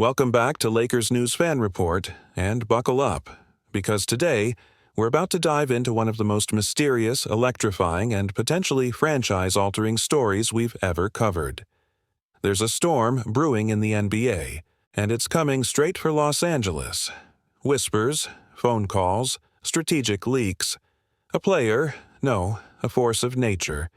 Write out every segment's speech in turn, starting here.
Welcome back to Lakers News Fan Report, and buckle up, because today we're about to dive into one of the most mysterious, electrifying, and potentially franchise-altering stories we've ever covered. There's a storm brewing in the NBA, and it's coming straight for Los Angeles. Whispers, phone calls, strategic leaks. A player, no, a force of nature,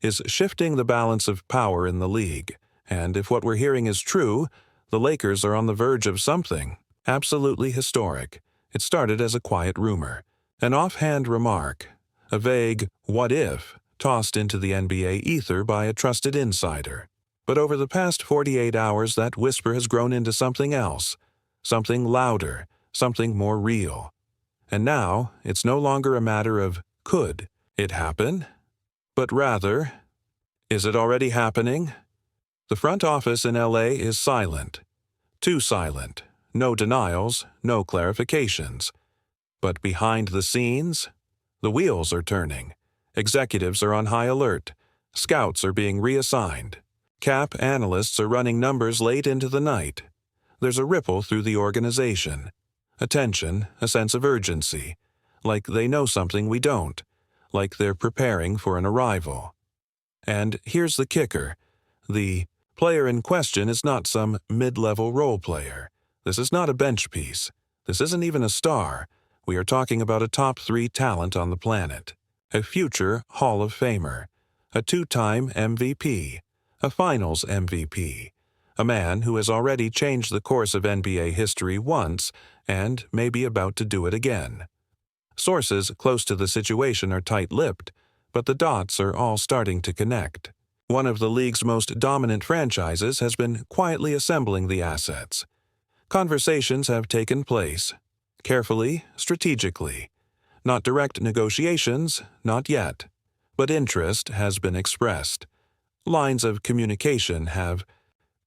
is shifting the balance of power in the league, and if what we're hearing is true, the Lakers are on the verge of something absolutely historic. It started as a quiet rumor, an offhand remark, a vague "what if" tossed into the NBA ether by a trusted insider. But over the past 48 hours, that whisper has grown into something else, something louder, something more real. And now, it's no longer a matter of could it happen, but rather, is it already happening? The front office in LA is silent. Too silent. No denials, no clarifications. But behind the scenes, the wheels are turning. Executives are on high alert. Scouts are being reassigned. Cap analysts are running numbers late into the night. There's a ripple through the organization. A tension, a sense of urgency. Like they know something we don't. Like they're preparing for an arrival. And here's the kicker. The player in question is not some mid-level role player. This is not a bench piece. This isn't even a star. We are talking about a top 3 talent on the planet. A future Hall of Famer. A 2-time MVP. A Finals MVP. A man who has already changed the course of NBA history once and may be about to do it again. Sources close to the situation are tight-lipped, but the dots are all starting to connect. One of the league's most dominant franchises has been quietly assembling the assets. Conversations have taken place. Carefully, strategically. Not direct negotiations, not yet. But interest has been expressed. Lines of communication have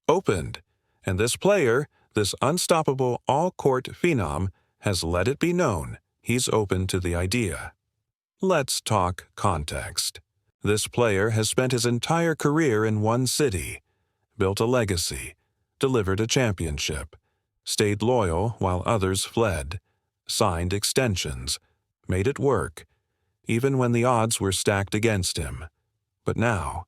opened. And this player, this unstoppable all-court phenom, has let it be known he's open to the idea. Let's talk context. This player has spent his entire career in one city, built a legacy, delivered a championship, stayed loyal while others fled, signed extensions, made it work, even when the odds were stacked against him. But now,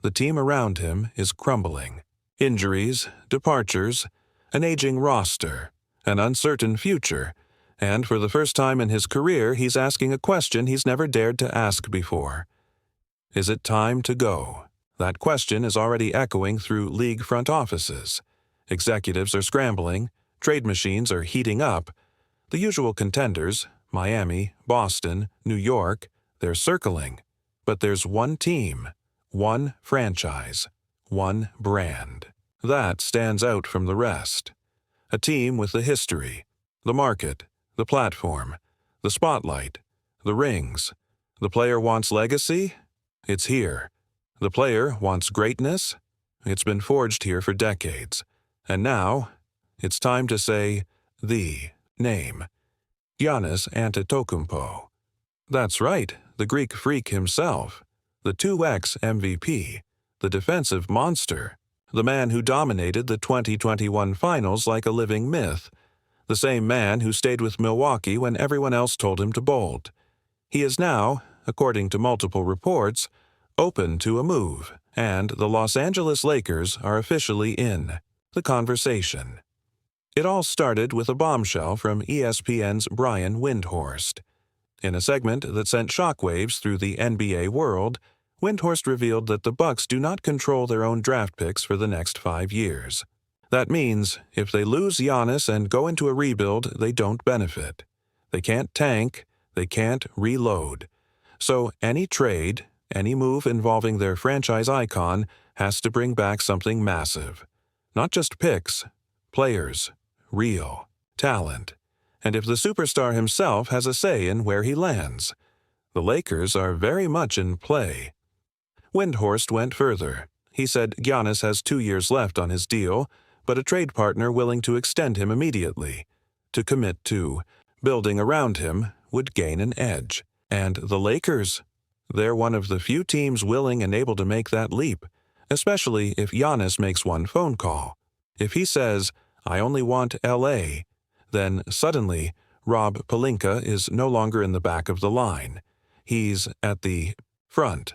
the team around him is crumbling. Injuries, departures, an aging roster, an uncertain future, and for the first time in his career, he's asking a question he's never dared to ask before. Is it time to go? That question is already echoing through league front offices. Executives are scrambling, trade machines are heating up. The usual contenders, Miami, Boston, New York, they're circling. But there's one team, one franchise, one brand. That stands out from the rest. A team with the history, the market, the platform, the spotlight, the rings. The player wants legacy? It's here. The player wants greatness? It's been forged here for decades. And now, it's time to say the name. Giannis Antetokounmpo. That's right, the Greek freak himself. The 2x MVP. The defensive monster. The man who dominated the 2021 finals like a living myth. The same man who stayed with Milwaukee when everyone else told him to bolt. He is now, according to multiple reports, open to a move, and the Los Angeles Lakers are officially in the conversation. It all started with a bombshell from ESPN's Brian Windhorst. In a segment that sent shockwaves through the NBA world, Windhorst revealed that the Bucks do not control their own draft picks for the next 5 years. That means if they lose Giannis and go into a rebuild, they don't benefit. They can't tank, they can't reload. So any trade, any move involving their franchise icon has to bring back something massive. Not just picks, players, real, talent. And if the superstar himself has a say in where he lands, the Lakers are very much in play. Windhorst went further. He said Giannis has 2 years left on his deal, but a trade partner willing to extend him immediately. To commit to building around him would gain an edge. And the Lakers? They're one of the few teams willing and able to make that leap, especially if Giannis makes one phone call. If he says, I only want LA. Then suddenly, Rob Pelinka is no longer in the back of the line. He's at the front.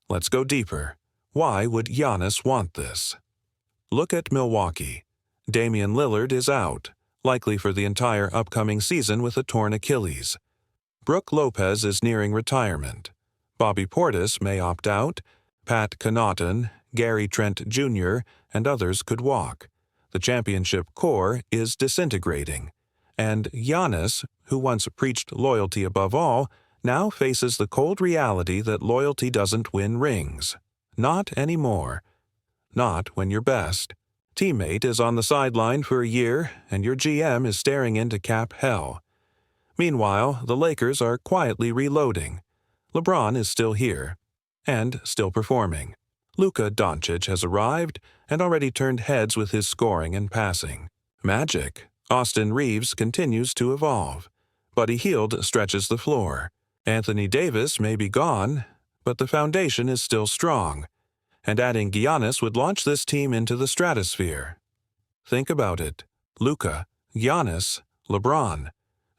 Let's go deeper. Why would Giannis want this? Look at Milwaukee. Damian Lillard is out, likely for the entire upcoming season with a torn Achilles. Brook Lopez is nearing retirement. Bobby Portis may opt out. Pat Connaughton, Gary Trent Jr., and others could walk. The championship core is disintegrating. And Giannis, who once preached loyalty above all, now faces the cold reality that loyalty doesn't win rings. Not anymore. Not when you're best. Teammate is on the sideline for a year, and your GM is staring into cap hell. Meanwhile, the Lakers are quietly reloading. LeBron is still here, and still performing. Luka Doncic has arrived and already turned heads with his scoring and passing. Magic. Austin Reeves continues to evolve. Buddy Hield stretches the floor. Anthony Davis may be gone, but the foundation is still strong. And adding Giannis would launch this team into the stratosphere. Think about it. Luka, Giannis, LeBron.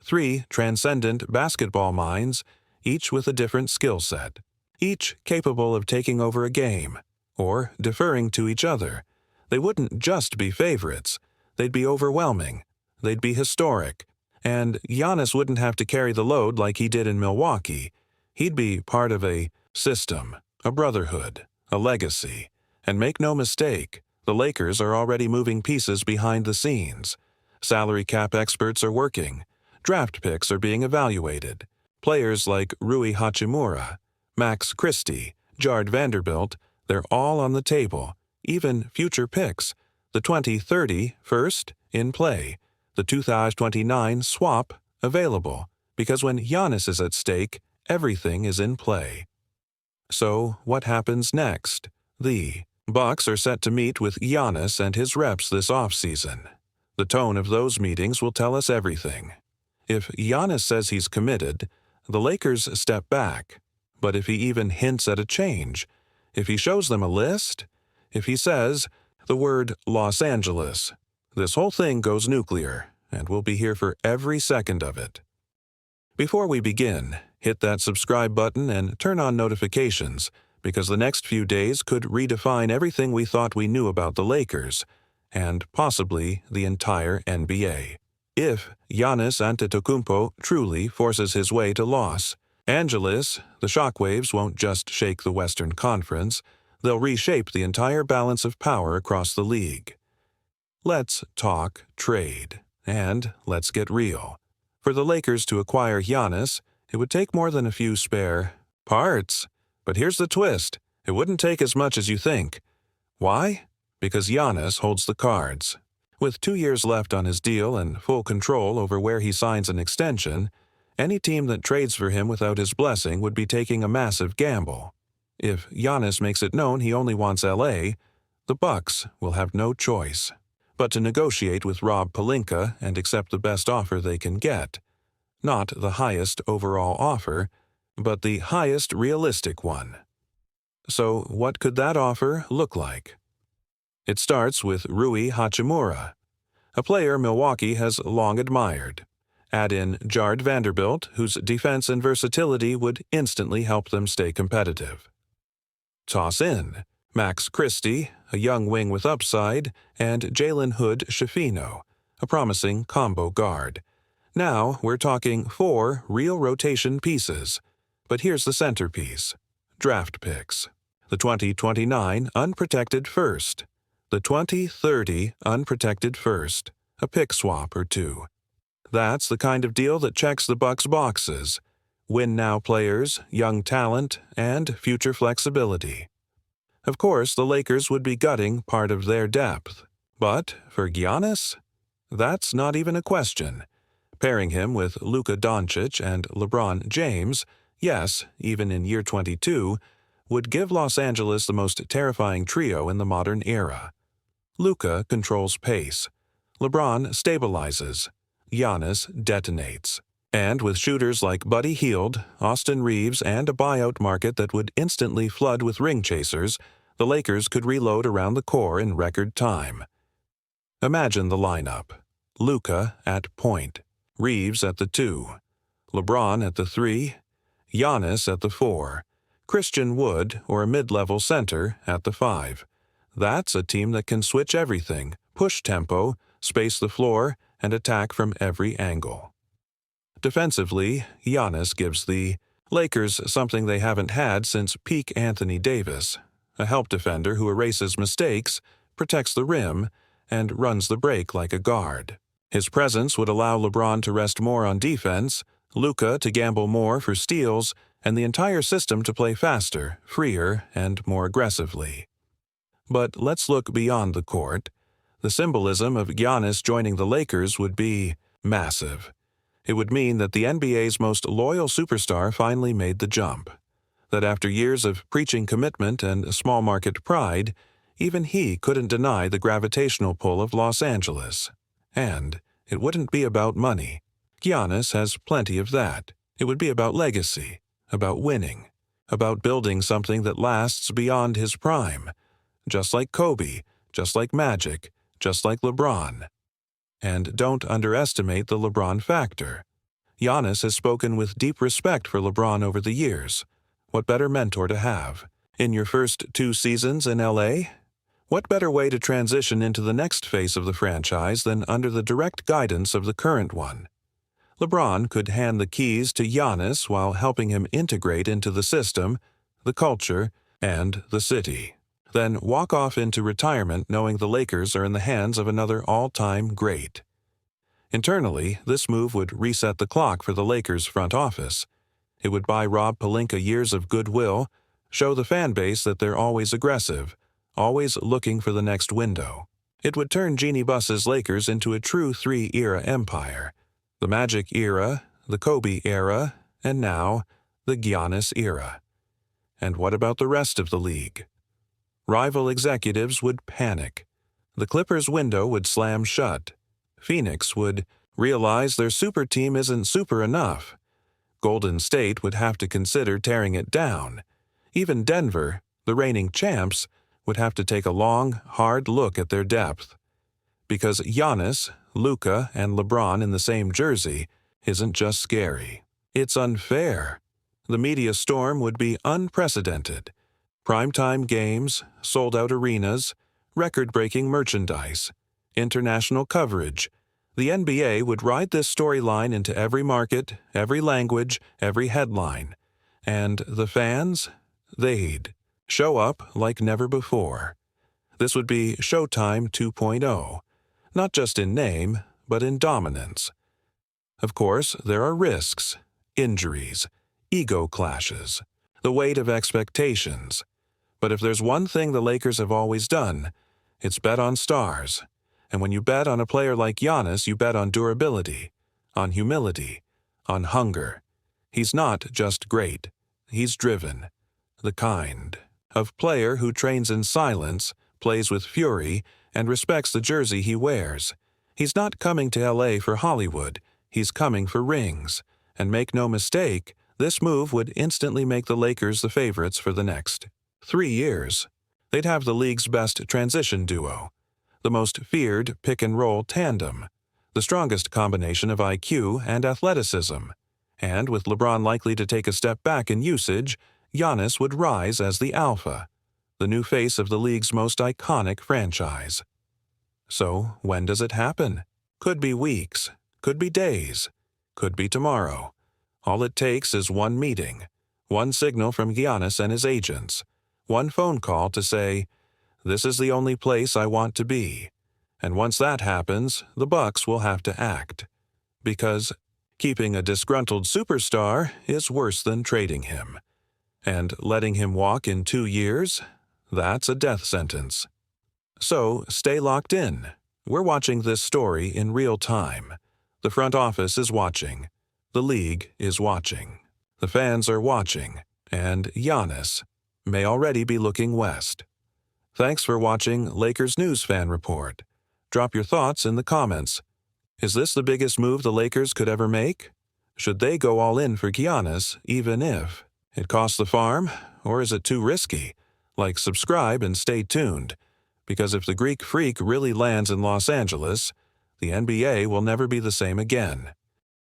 3 transcendent basketball minds, each with a different skill set. Each capable of taking over a game, or deferring to each other. They wouldn't just be favorites. They'd be overwhelming. They'd be historic. And Giannis wouldn't have to carry the load like he did in Milwaukee. He'd be part of a system, a brotherhood, a legacy. And make no mistake, the Lakers are already moving pieces behind the scenes. Salary cap experts are working. Draft picks are being evaluated. Players like Rui Hachimura, Max Christie, Jard Vanderbilt, they're all on the table. Even future picks. The 2030 first in play. The 2029 swap available. Because when Giannis is at stake, everything is in play. So, what happens next? The Bucks are set to meet with Giannis and his reps this offseason. The tone of those meetings will tell us everything. If Giannis says he's committed, the Lakers step back. But if he even hints at a change, if he shows them a list, if he says the word Los Angeles, this whole thing goes nuclear, and we'll be here for every second of it. Before we begin, hit that subscribe button and turn on notifications, because the next few days could redefine everything we thought we knew about the Lakers, and possibly the entire NBA. If Giannis Antetokounmpo truly forces his way to Los Angeles, the shockwaves won't just shake the Western Conference, they'll reshape the entire balance of power across the league. Let's talk trade, and let's get real. For the Lakers to acquire Giannis, it would take more than a few spare parts. But here's the twist. It wouldn't take as much as you think. Why? Because Giannis holds the cards. With 2 years left on his deal and full control over where he signs an extension, any team that trades for him without his blessing would be taking a massive gamble. If Giannis makes it known he only wants LA, the Bucks will have no choice but to negotiate with Rob Pelinka and accept the best offer they can get. Not the highest overall offer, but the highest realistic one. So what could that offer look like? It starts with Rui Hachimura, a player Milwaukee has long admired. Add in Jard Vanderbilt, whose defense and versatility would instantly help them stay competitive. Toss in Max Christie, a young wing with upside, and Jalen Hood-Schifino, a promising combo guard. Now we're talking 4 real rotation pieces. But here's the centerpiece. Draft picks. The 2029 unprotected first. The 2030 unprotected first. A pick swap or 2. That's the kind of deal that checks the Bucks' boxes. Win-now players, young talent, and future flexibility. Of course, the Lakers would be gutting part of their depth. But for Giannis? That's not even a question. Pairing him with Luka Doncic and LeBron James, yes, even in year 22, would give Los Angeles the most terrifying trio in the modern era. Luka controls pace. LeBron stabilizes. Giannis detonates. And with shooters like Buddy Hield, Austin Reeves, and a buyout market that would instantly flood with ring chasers, the Lakers could reload around the core in record time. Imagine the lineup. Luka at point, Reeves at the 2, LeBron at the 3, Giannis at the 4, Christian Wood or a mid-level center at the 5. That's a team that can switch everything, push tempo, space the floor, and attack from every angle. Defensively, Giannis gives the Lakers something they haven't had since peak Anthony Davis, a help defender who erases mistakes, protects the rim, and runs the break like a guard. His presence would allow LeBron to rest more on defense, Luka to gamble more for steals, and the entire system to play faster, freer, and more aggressively. But let's look beyond the court. The symbolism of Giannis joining the Lakers would be massive. It would mean that the NBA's most loyal superstar finally made the jump. That after years of preaching commitment and small-market pride, even he couldn't deny the gravitational pull of Los Angeles. And it wouldn't be about money. Giannis has plenty of that. It would be about legacy, about winning, about building something that lasts beyond his prime, just like Kobe, just like Magic, just like LeBron. And don't underestimate the LeBron factor. Giannis has spoken with deep respect for LeBron over the years. What better mentor to have? In your first 2 seasons in LA? What better way to transition into the next phase of the franchise than under the direct guidance of the current one? LeBron could hand the keys to Giannis while helping him integrate into the system, the culture, and the city. Then walk off into retirement knowing the Lakers are in the hands of another all-time great. Internally, this move would reset the clock for the Lakers' front office. It would buy Rob Pelinka years of goodwill, show the fan base that they're always aggressive, always looking for the next window. It would turn Jeanie Buss's Lakers into a true 3-era empire. The Magic era, the Kobe era, and now the Giannis era. And what about the rest of the league? Rival executives would panic. The Clippers' window would slam shut. Phoenix would realize their super team isn't super enough. Golden State would have to consider tearing it down. Even Denver, the reigning champs, would have to take a long, hard look at their depth. Because Giannis, Luka, and LeBron in the same jersey isn't just scary. It's unfair. The media storm would be unprecedented. Primetime games, sold-out arenas, record-breaking merchandise, international coverage. The NBA would ride this storyline into every market, every language, every headline. And the fans? They'd show up like never before. This would be Showtime 2.0, not just in name, but in dominance. Of course, there are risks, injuries, ego clashes, the weight of expectations. But if there's one thing the Lakers have always done, it's bet on stars. And when you bet on a player like Giannis, you bet on durability, on humility, on hunger. He's not just great. He's driven. The kind of player who trains in silence, plays with fury, and respects the jersey he wears. He's not coming to LA for Hollywood. He's coming for rings. And make no mistake, this move would instantly make the Lakers the favorites for the next 3 years. They'd have the league's best transition duo, the most feared pick-and-roll tandem, the strongest combination of IQ and athleticism. And with LeBron likely to take a step back in usage, Giannis would rise as the alpha, the new face of the league's most iconic franchise. So, when does it happen? Could be weeks, could be days, could be tomorrow. All it takes is one meeting, one signal from Giannis and his agents, one phone call to say, "This is the only place I want to be." And once that happens, the Bucks will have to act. Because keeping a disgruntled superstar is worse than trading him. And letting him walk in 2 years? That's a death sentence. So stay locked in. We're watching this story in real time. The front office is watching. The league is watching. The fans are watching. And Giannis may already be looking west. Thanks for watching Lakers News Fan Report. Drop your thoughts in the comments. Is this the biggest move the Lakers could ever make? Should they go all in for Giannis, even if it costs the farm, or is it too risky? Like, subscribe, and stay tuned. because if the Greek Freak really lands in Los Angeles, the NBA will never be the same again.